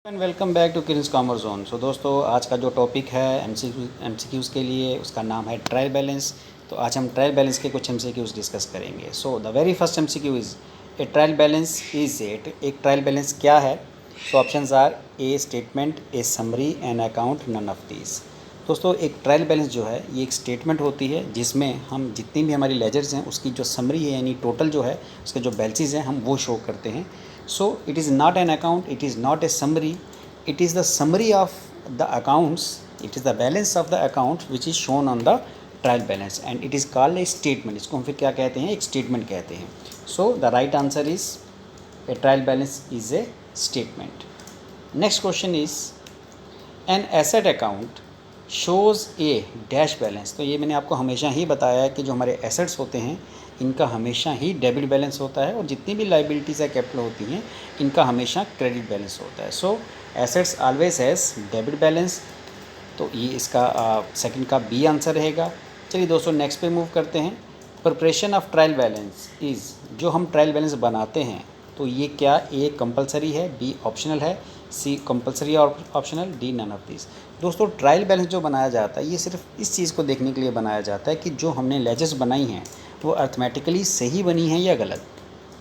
And welcome back to Kirin's commerce zone. So दोस्तों, आज का जो टॉपिक है एमसीक्यूज़ के लिए, उसका नाम है ट्रायल बैलेंस। तो आज हम ट्रायल बैलेंस के कुछ एमसीक्यूज़ डिस्कस करेंगे। So the very first MCQ is a trial balance is it. एक ट्रायल बैलेंस क्या है? So options are a statement, a summary, an account, none of these. दोस्तों, एक ट्रायल बैलेंस जो है ये एक स्टेटमेंट होती है जिसमें हम जितनी भी हमारी लेजर्स हैं उसकी जो समरी है, यानी टोटल जो है उसके जो बैलेंसेस हैं हम वो शो करते हैं। So it is not an account, it is not a summary, it is the summary of the accounts, it is the balance of the account which is shown on the trial balance and it is called a statement. इसको हम फिर क्या कहते हैं? एक statement कहते हैं. So the right answer is a trial balance is a statement. Next question is an asset account shows A dash balance. तो ये मैंने आपको हमेशा ही बताया है कि जो हमारे एसेट्स होते हैं इनका हमेशा ही डेबिट बैलेंस होता है और जितनी भी लाइबिलिटीज़ या कैपिटल होती हैं इनका हमेशा क्रेडिट बैलेंस होता है। So assets always has debit balance. तो ये इसका सेकंड का बी आंसर रहेगा। चलिए दोस्तों, नेक्स्ट पे मूव करते हैं। Preparation of trial balance is, जो हम ट्रायल बैलेंस बनाते हैं तो ये क्या ए कंपलसरी है, बी ऑप्शनल है, सी कंपलसरी और optional, D none of this. दोस्तों, ट्रायल बैलेंस जो बनाया जाता है ये सिर्फ इस चीज़ को देखने के लिए बनाया जाता है कि जो हमने लेजर्स बनाई हैं वो अर्थमेटिकली सही बनी हैं या गलत।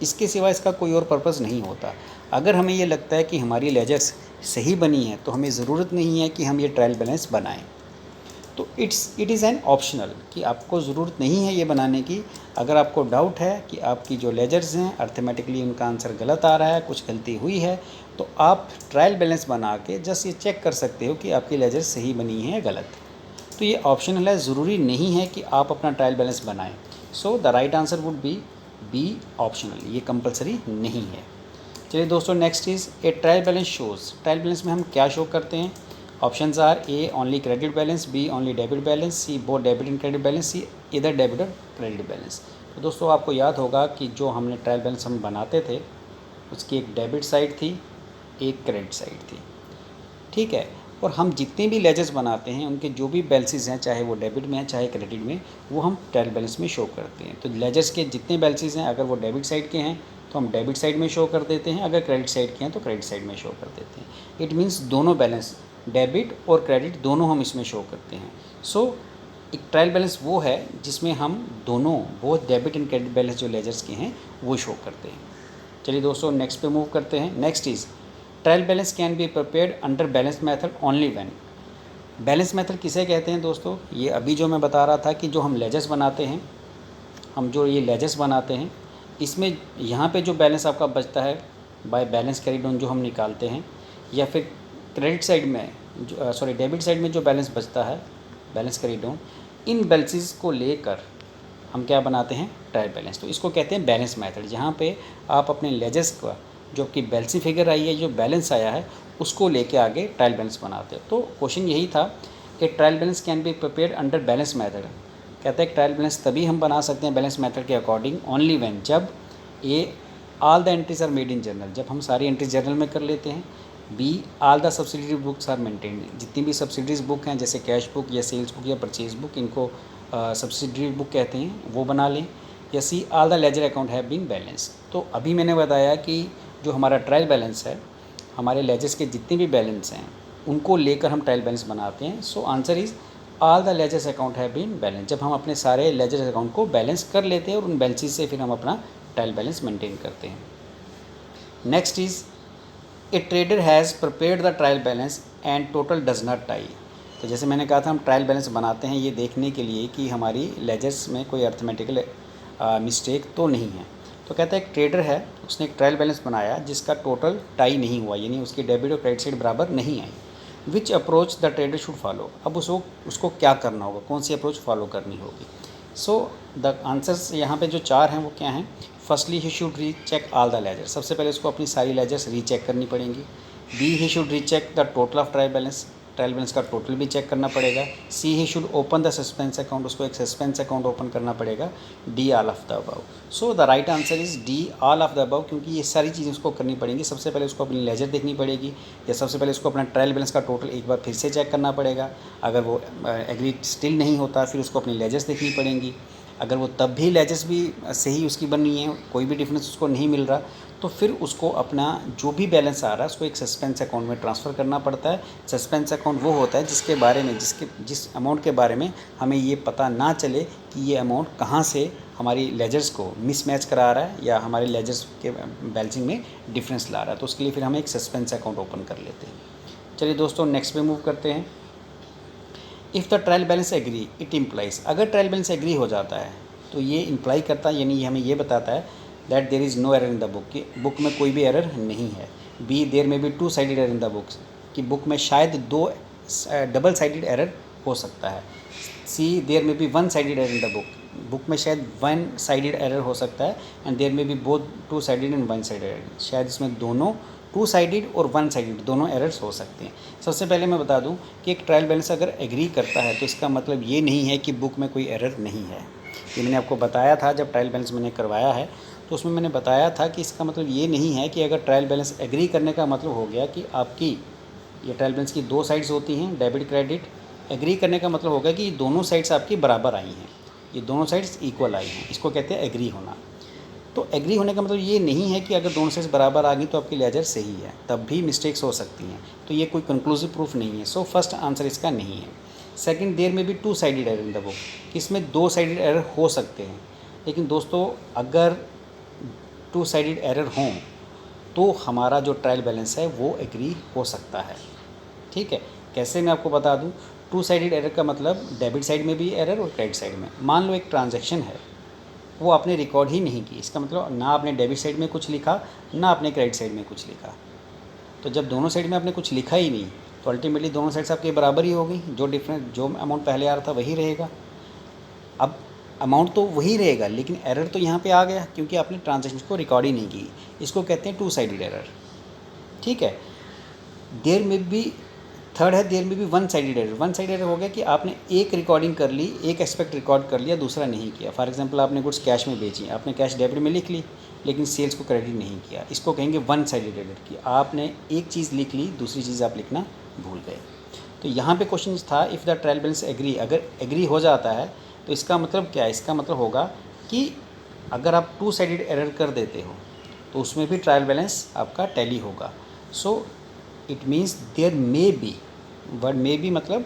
इसके सिवा इसका कोई और पर्पज़ नहीं होता। अगर हमें ये लगता है कि हमारी लेजर्स सही बनी है तो हमें ज़रूरत नहीं है कि हम ये ट्रायल बैलेंस बनाएं। तो इट इज़ एन ऑप्शनल, कि आपको ज़रूरत नहीं है ये बनाने की। अगर आपको डाउट है कि आपकी जो लेजर्स हैं अर्थमेटिकली उनका आंसर गलत आ रहा है, कुछ गलती हुई है, तो आप ट्रायल बैलेंस बना के जस्ट ये चेक कर सकते हो कि आपकी लेजर्स सही बनी है या गलत। तो ये ऑप्शनल है, ज़रूरी नहीं है कि आप अपना ट्रायल बैलेंस बनाएं। So the right answer would be optional, ये कंपलसरी नहीं है। चलिए दोस्तों, next is a trial balance shows. Trial balance में हम क्या शो करते हैं? Options are a only credit balance, b only debit balance, c both debit and credit balance, c इधर डेबिट और क्रेडिट बैलेंस। तो दोस्तों, आपको याद होगा कि जो हमने ट्रायल बैलेंस हम बनाते थे उसकी एक डेबिट साइड थी, एक क्रेडिट साइड थी, ठीक है। और हम जितने भी लेजर्स बनाते हैं उनके जो भी बैलेंसेस हैं, चाहे वो डेबिट में है चाहे क्रेडिट में, वो हम ट्रायल बैलेंस में शो करते हैं। तो लेजर्स के जितने बैलेंसेस हैं अगर वो डेबिट साइड के हैं तो हम डेबिट साइड में शो कर देते हैं, अगर क्रेडिट साइड के हैं तो क्रेडिट साइड में शो कर देते हैं। इट मीन्स दोनों बैलेंस, डेबिट और क्रेडिट दोनों हम इसमें शो करते हैं। सो एक ट्रायल बैलेंस वो है जिसमें हम दोनों, both debit and credit balance जो लेजर्स के हैं वो शो करते हैं। चलिए दोस्तों, नेक्स्ट पे मूव करते हैं। Next is trial balance can be prepared under balance method only when. Balance method किसे कहते हैं दोस्तों? ये अभी जो मैं बता रहा था कि जो हम लेजर्स बनाते हैं, हम जो ये लेजर्स बनाते हैं इसमें यहाँ पे जो बैलेंस आपका बचता है बाय बैलेंस कैरीड ऑन जो हम निकालते हैं, या फिर क्रेडिट साइड में जो डेबिट साइड में जो बैलेंस बचता है balance carried on, in balances को लेकर हम क्या बनाते हैं? Trial balance. तो इसको कहते हैं बैलेंस मेथड, जहाँ पे आप अपने लेजर्स का जो कि बैलेंसिंग फिगर आई है, जो बैलेंस आया है, उसको लेके आगे ट्रायल बैलेंस बनाते हैं। तो क्वेश्चन यही था कि trial balance can be prepared under balance method. कहते हैं ट्रायल बैलेंस तभी हम बना सकते हैं बैलेंस मेथड के अकॉर्डिंग ओनली व्हेन, जब a all the entries are made in journal, जब हम सारी एंट्रीज जर्नल में कर लेते हैं, b all the subsidiary books are maintained, जितनी भी सब्सिडरीज बुक हैं जैसे कैश बुक या सेल्स बुक या परचेज बुक, इनको सब्सिडरी बुक कहते हैं, वो बना लें, या c all the ledger account have been balance. तो अभी मैंने बताया कि जो हमारा ट्रायल बैलेंस है, हमारे लेजर्स के जितने भी बैलेंस हैं उनको लेकर हम ट्रायल बैलेंस बनाते हैं। So answer is all the ledgers account have been balance, जब हम अपने सारे लेजर्स अकाउंट को बैलेंस कर लेते हैं और उन बैलेंसेस से फिर हम अपना ट्रायल बैलेंस मेंटेन करते हैं। Next is A trader has prepared the trial balance and total does not tie. तो जैसे मैंने कहा था, हम ट्रायल बैलेंस बनाते हैं ये देखने के लिए कि हमारी लेजर्स में कोई अर्थमेटिकल मिस्टेक तो नहीं है। तो कहता है एक ट्रेडर है, उसने एक ट्रायल बैलेंस बनाया जिसका टोटल टाई नहीं हुआ, यानी उसकी डेबिट और क्रेडिट साइड बराबर नहीं आई। Which approach the trader should follow. अब उसको क्या करना होगा, कौन सी अप्रोच फॉलो करनी होगी? सो द आंसर्स यहाँ पे जो चार हैं वो क्या हैं? Firstly he should recheck all the ledger, सबसे पहले उसको अपनी सारी लेजर्स रीचेक करनी पड़ेंगी। B he should recheck the total of trial balance, trial balance का टोटल भी चेक करना पड़ेगा। C he should open the suspense account, उसको एक सस्पेंस अकाउंट ओपन करना पड़ेगा। D all of the above. So the right answer is d all of the above, क्योंकि ये सारी चीज़ें उसको करनी पड़ेंगी। सबसे पहले उसको अपनी लेजर देखनी पड़ेगी, या सबसे पहले उसको अपना ट्रायल बैलेंस का टोटल एक बार फिर से चेक करना पड़ेगा। अगर वो एग्री स्टिल नहीं होता फिर उसको अपनी लेजर्स देखनी पड़ेंगी। अगर वो तब भी लेजर्स भी सही उसकी बनी है, कोई भी डिफरेंस उसको नहीं मिल रहा, तो फिर उसको अपना जो भी बैलेंस आ रहा है उसको एक सस्पेंस अकाउंट में ट्रांसफ़र करना पड़ता है। सस्पेंस अकाउंट वो होता है जिसके बारे में जिस अमाउंट के बारे में हमें ये पता ना चले कि ये अमाउंट कहाँ से हमारी लेजर्स को मिसमैच करा रहा है या हमारे लेजर्स के बैलेंसिंग में डिफरेंस ला रहा है। तो उसके लिए फिर हम एक सस्पेंस अकाउंट ओपन कर लेते हैं। चलिए दोस्तों नेक्स्ट पे मूव करते हैं। If the trial balance agree it implies, अगर ट्रायल बैलेंस एग्री हो जाता है तो ये इम्प्लाई करता है, यानी हमें ये बताता है that there is no error in the book, कि बुक में कोई भी एरर नहीं है। बी देयर में भी to sided error in the books, कि बुक में शायद दो डबल साइडेड एरर हो सकता है। सी देयर में भी one sided error in the book में शायद वन साइडेड एरर हो सकता है। एंड देयर में भी both two sided and one sided error, शायद इसमें दोनों टू साइडेड और वन साइडेड दोनों एरर्स हो सकते हैं। सबसे पहले मैं बता दूं कि एक ट्रायल बैलेंस अगर एग्री करता है तो इसका मतलब ये नहीं है कि बुक में कोई एरर नहीं है। ये मैंने आपको बताया था जब ट्रायल बैलेंस मैंने करवाया है, तो उसमें मैंने बताया था कि इसका मतलब ये नहीं है कि अगर ट्रायल बैलेंस एग्री करने का मतलब हो गया कि आपकी ये ट्रायल बैलेंस की दो साइड्स होती हैं, डेबिट क्रेडिट। एग्री करने का मतलब होगा कि दोनों साइड्स आपकी बराबर आई हैं, ये दोनों साइड्स इक्वल आई हैं, इसको कहते हैं एग्री होना। तो एग्री होने का मतलब ये नहीं है कि अगर दोनों साइड्स बराबर आ गई तो आपकी लेजर सही है, तब भी मिस्टेक्स हो सकती हैं। तो ये कोई कंक्लूसिव प्रूफ नहीं है। सो फर्स्ट आंसर इसका नहीं है। सेकंड, देयर में भी to sided error in the book, इसमें दो साइडेड एरर हो सकते हैं। लेकिन दोस्तों अगर टू साइडेड एरर हों तो हमारा जो ट्रायल बैलेंस है वो एग्री हो सकता है। ठीक है, कैसे मैं आपको बता दूं। टू साइडेड एरर का मतलब डेबिट साइड में भी एरर और क्रेडिट साइड में। मान लो एक ट्रांजैक्शन है, वो आपने रिकॉर्ड ही नहीं की, इसका मतलब ना आपने डेबिट साइड में कुछ लिखा ना आपने क्रेडिट साइड में कुछ लिखा। तो जब दोनों साइड में आपने कुछ लिखा ही नहीं तो अल्टीमेटली दोनों साइड्स आपके बराबर ही हो गई, जो अमाउंट पहले आ रहा था वही रहेगा। अब अमाउंट तो वही रहेगा लेकिन एरर तो यहाँ पे आ गया क्योंकि आपने ट्रांजैक्शन को रिकॉर्ड ही नहीं की। इसको कहते हैं टू साइडेड एरर। ठीक है, देयर में भी थर्ड है, देयर में भी one sided error. One sided error हो गया कि आपने एक रिकॉर्डिंग कर ली, एक एस्पेक्ट रिकॉर्ड कर लिया, दूसरा नहीं किया। फॉर एग्जांपल आपने गुड्स कैश में बेची, आपने कैश डेबिट में लिख ली लेकिन सेल्स को क्रेडिट नहीं किया। इसको कहेंगे वन साइडेड एरर, कि आपने एक चीज़ लिख ली दूसरी चीज़ आप लिखना भूल गए। तो यहाँ पे क्वेश्चन था if the trial balance agree, अगर एग्री हो जाता है तो इसका मतलब क्या है। इसका मतलब होगा कि अगर आप टू साइडेड एरर कर देते हो तो उसमें भी ट्रायल बैलेंस आपका टैली होगा। So it means there may be, word may be मतलब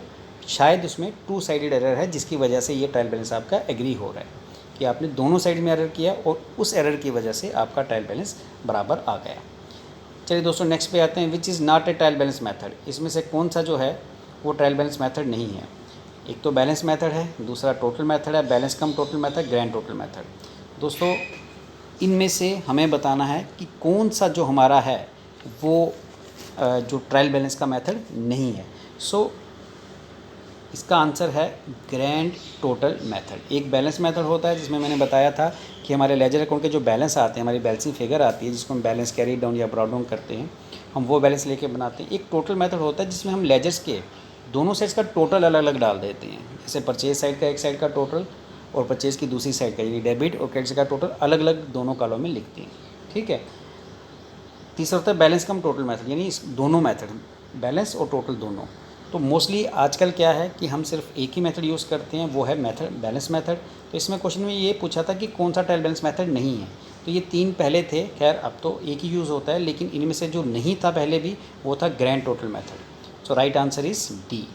शायद उसमें टू साइडेड एरर है जिसकी वजह से ये ट्रायल बैलेंस आपका एग्री हो रहा है कि आपने दोनों साइड में एरर किया और उस एरर की वजह से आपका ट्रायल बैलेंस बराबर आ गया। चलिए दोस्तों नेक्स्ट पे आते हैं, which is not a trial balance method. इसमें से कौन सा जो है वो ट्रायल बैलेंस मेथड नहीं है। एक तो बैलेंस मेथड है, दूसरा टोटल मेथड है, balance cum total method, grand total method. दोस्तों इनमें से हमें बताना है कि कौन सा जो हमारा है वो जो ट्रायल बैलेंस का मेथड नहीं है। सो इसका आंसर है ग्रैंड टोटल मेथड। एक बैलेंस मेथड होता है जिसमें मैंने बताया था कि हमारे लेजर अकाउंट के जो बैलेंस आते हैं, हमारी बैलेंसिंग फिगर आती है जिसको हम बैलेंस कैरी डाउन या ब्रॉड डाउन करते हैं, हम वो बैलेंस लेके बनाते हैं। एक टोटल मेथड होता है जिसमें हम लेजर्स के दोनों साइड्स का टोटल अलग अलग डाल देते हैं। जैसे परचेज साइड का एक साइड का टोटल और परचेज की दूसरी साइड का, यानी डेबिट और क्रेडिट का टोटल अलग अलग दोनों कॉलम में लिखते हैं। ठीक है, तीसरा होता है बैलेंस कम टोटल मेथड, यानी इस दोनों मेथड बैलेंस और टोटल दोनों। तो मोस्टली आजकल क्या है कि हम सिर्फ एक ही मेथड यूज़ करते हैं, वो है मेथड बैलेंस मेथड। तो इसमें क्वेश्चन में ये पूछा था कि कौन सा ट्रायल बैलेंस मेथड नहीं है। तो ये तीन पहले थे, खैर अब तो एक ही यूज़ होता है, लेकिन इनमें से जो नहीं था पहले भी वो था grand total method. So right answer is D.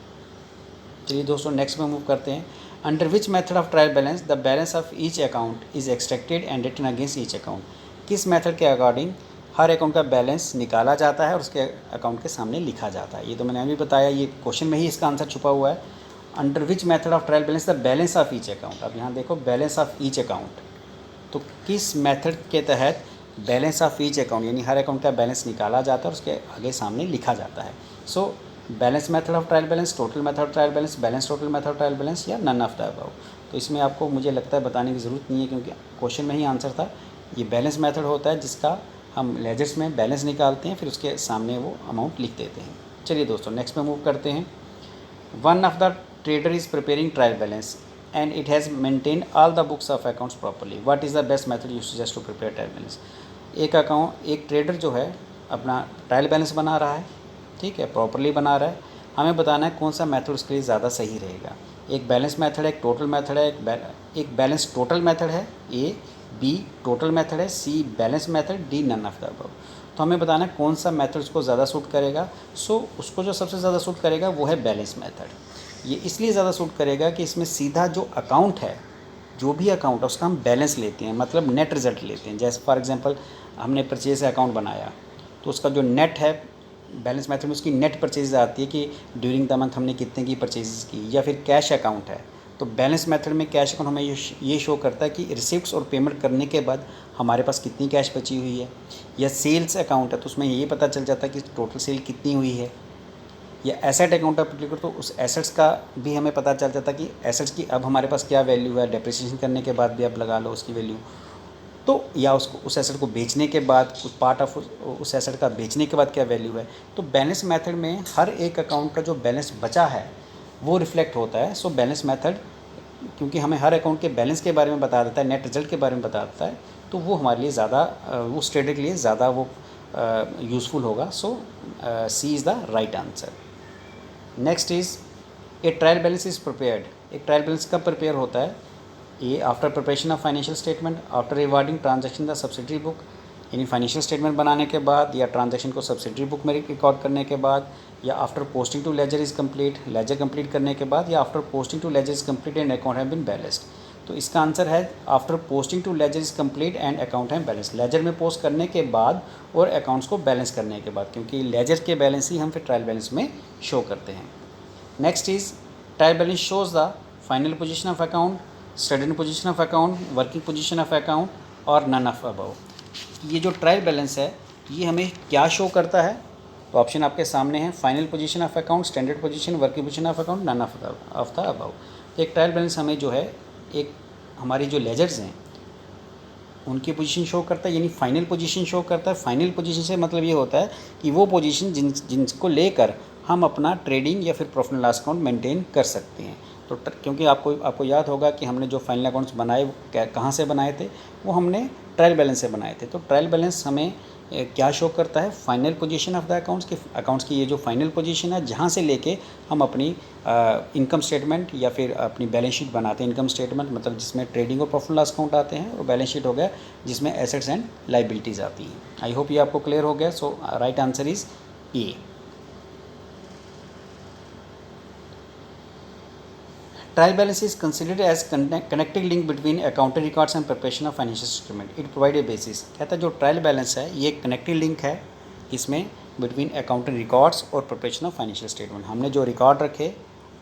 चलिए दोस्तों नेक्स्ट में मूव करते हैं। Under which method of trial balance the balance of each account is extracted and written against each account. किस मेथड के अकॉर्डिंग हर अकाउंट का balance निकाला जाता है और उसके अकाउंट के सामने लिखा जाता है। ये तो मैंने अभी बताया, ये क्वेश्चन में ही इसका आंसर छुपा हुआ है। Under which method of trial balance the balance of each account. अब यहाँ देखो बैलेंस ऑफ ईच अकाउंट, तो किस मेथड के तहत बैलेंस ऑफ ईच अकाउंट यानी हर अकाउंट का बैलेंस निकाला जाता है और उसके आगे सामने लिखा जाता है। So balance method of trial balance, total method of trial balance, balance total method of trial balance या नन ऑफ द अबव। तो इसमें आपको मुझे लगता है बताने की ज़रूरत नहीं है क्योंकि क्वेश्चन में ही आंसर था। ये बैलेंस मेथड होता है जिसका हम लेजर्स में बैलेंस निकालते हैं, फिर उसके सामने वो अमाउंट लिख देते हैं। चलिए दोस्तों नेक्स्ट में मूव करते हैं। One of the trader is preparing trial balance and it has maintained all the books of accounts properly. What is the best method you suggest to prepare trial balance. एक trader जो है अपना trial balance बना रहा है, ठीक है, properly बना रहा है। हमें बताना है कौन सा मेथड उसके लिए ज़्यादा सही रहेगा। एक बैलेंस मेथड है, एक टोटल मेथड है, एक बैलेंस टोटल मेथड है ए, बी टोटल मेथड है, c balance method, d none of the above. तो हमें बताना है कौन सा मेथड उसको ज़्यादा सूट करेगा। सो उसको जो सबसे ज़्यादा सूट करेगा वो है बैलेंस मेथड। ये इसलिए ज़्यादा सूट करेगा कि इसमें सीधा जो अकाउंट है, जो भी अकाउंट है उसका हम बैलेंस लेते हैं, मतलब नेट रिज़ल्ट लेते हैं। जैसे फॉर एग्जांपल हमने परचेज अकाउंट बनाया तो उसका जो नेट है बैलेंस मेथड में उसकी नेट परचेज आती है कि ड्यूरिंग द मंथ हमने कितने की परचेज की। या फिर कैश अकाउंट है तो बैलेंस मेथड में कैश अकाउंट हमें ये शो करता है कि रिसिप्ट्स और पेमेंट करने के बाद हमारे पास कितनी कैश बची हुई है। या सेल्स अकाउंट है तो उसमें ये पता चल जाता है कि टोटल सेल कितनी हुई है। या एसेट अकाउंट एप्लीकेट तो उस एसेट्स का भी हमें पता चल जाता है कि एसेट्स की अब हमारे पास क्या वैल्यू है, डेप्रिसिएशन करने के बाद भी आप लगा लो उसकी वैल्यू। तो या उसको उस एसेट को बेचने के बाद कुछ पार्ट ऑफ उस एसेट का बेचने के बाद क्या वैल्यू है। तो बैलेंस मेथड में हर एक अकाउंट का जो बैलेंस बचा है वो रिफ्लेक्ट होता है। सो बैलेंस मेथड क्योंकि हमें हर अकाउंट के बैलेंस के बारे में बता देता है, नेट रिजल्ट के बारे में बता देता है, तो वो हमारे लिए ज़्यादा वो ट्रेडर के लिए ज़्यादा वो यूज़फुल होगा। So c is the right answer. Next is a trial balance is prepared. एक ट्रायल बैलेंस कब प्रिपेयर होता है? ये after preparation of financial statement, after recording transaction the subsidiary book, यानी फाइनेंशियल स्टेटमेंट बनाने के बाद या ट्रांजैक्शन को सब्सिडरी बुक में रिकॉर्ड करने के बाद, या after posting to ledger is complete, ledger complete करने के बाद, या after posting to ledger is complete and account have been balanced. तो इसका आंसर है after posting to ledger is complete and account है बैलेंस। लेजर में पोस्ट करने के बाद और अकाउंट्स को बैलेंस करने के बाद, क्योंकि लेजर के बैलेंस ही हम फिर ट्रायल बैलेंस में शो करते हैं। Next is trial balance shows the final position of account, standard position of account, working position of account और नन ऑफ अबव। ये जो ट्रायल बैलेंस है ये हमें क्या शो करता है? तो ऑप्शन आपके सामने है, final position of account, standard position, working position of account, none of the above. तो एक ट्रायल बैलेंस हमें जो है एक हमारी जो लेजर्स हैं उनकी पोजीशन शो करता है, यानी फाइनल पोजीशन शो करता है। फाइनल पोजीशन से मतलब ये होता है कि वो पोजीशन जिनको लेकर हम अपना ट्रेडिंग या फिर profit and loss account maintain कर सकते हैं। तो क्योंकि आपको याद होगा कि हमने जो फाइनल अकाउंट्स बनाए वो कहाँ से बनाए थे, वो हमने ट्रायल बैलेंस से बनाए थे। तो ट्रायल बैलेंस हमें क्या शो करता है? Final position of the accounts की ये जो फाइनल पोजीशन है जहाँ से लेके हम अपनी इनकम स्टेटमेंट या फिर अपनी बैलेंस शीट बनाते हैं। इनकम स्टेटमेंट मतलब जिसमें ट्रेडिंग और प्रॉफिट लॉस अकाउंट आते हैं, और बैलेंस शीट हो गया जिसमें एसेट्स एंड लाइबिलिटीज़ आती हैं। आई होप ये आपको क्लियर हो गया। So right answer is a. Trial balance is considered as connecting link between accounting records and preparation of financial statement. It provide a basis। कहता है जो ट्रायल बैलेंस है ये कनेक्टिंग लिंक है इसमें बिटवीन अकाउंटिंग रिकॉर्ड्स और preparation of financial statement. हमने जो रिकॉर्ड रखे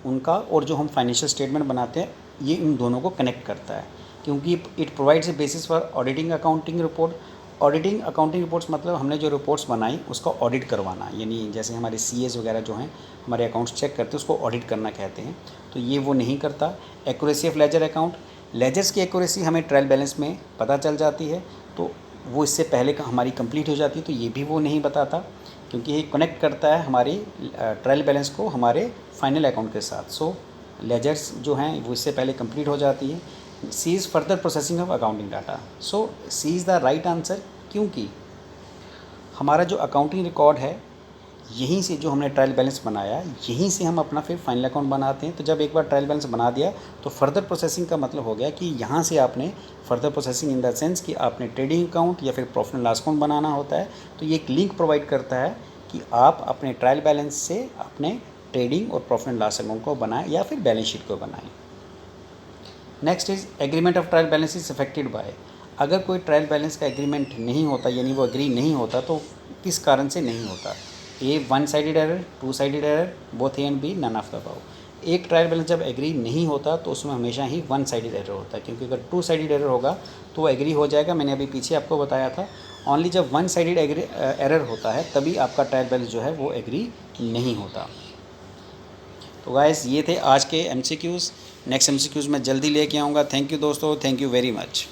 उनका और जो हम फाइनेंशियल स्टेटमेंट बनाते हैं ये इन दोनों को कनेक्ट करता है, क्योंकि it provides a basis for auditing accounting report. Auditing accounting reports मतलब हमने जो रिपोर्ट्स बनाई उसका ऑडिट करवाना, यानी जैसे हमारे सीएस वगैरह जो हैं हमारे अकाउंट्स चेक करते हैं उसको ऑडिट करना कहते हैं। तो ये वो नहीं करता। Accuracy of ledger account, ledgers की एक्यूरेसी हमें ट्रायल बैलेंस में पता चल जाती है, तो वो इससे पहले हमारी कंप्लीट हो जाती है, तो ये भी वो नहीं बताता, क्योंकि ये कनेक्ट करता है हमारी ट्रायल बैलेंस को हमारे फाइनल अकाउंट के साथ। सो लेजर्स जो हैं वो इससे पहले कंप्लीट हो जाती है। C is further processing of accounting data. So c is the right answer, क्योंकि हमारा जो अकाउंटिंग रिकॉर्ड है यहीं से जो हमने ट्रायल बैलेंस बनाया यहीं से हम अपना फिर फाइनल अकाउंट बनाते हैं। तो जब एक बार ट्रायल बैलेंस बना दिया तो फर्दर प्रोसेसिंग का मतलब हो गया कि यहाँ से आपने further processing in the sense कि आपने ट्रेडिंग अकाउंट या फिर प्रॉफिट एंड लॉस अकाउंट बनाना होता है। तो ये एक लिंक प्रोवाइड करता है कि आप अपने ट्रायल बैलेंस से अपने ट्रेडिंग और प्रॉफिट एंड लॉस अकाउंट को बनाएं या फिर बैलेंस शीट को बनाएं। Next is agreement of trial balance is affected by. अगर कोई ट्रायल बैलेंस का एग्रीमेंट नहीं होता यानी वो एग्री नहीं होता तो किस कारण से नहीं होता? A one sided error, two sided error, both a and b, none of the above. एक ट्रायल बैलेंस जब एग्री नहीं होता तो उसमें हमेशा ही वन साइडेड एरर होता है, क्योंकि अगर टू साइडेड एरर होगा तो वो एग्री हो जाएगा। मैंने अभी पीछे आपको बताया था ओनली जब वन साइडेड एरर होता है तभी आपका ट्रायल बैलेंस जो है वो एग्री नहीं होता। तो गाइस ये थे आज के MCQs। नेक्स्ट MCQs मैं जल्दी लेके आऊँगा। थैंक यू दोस्तों, थैंक यू वेरी मच।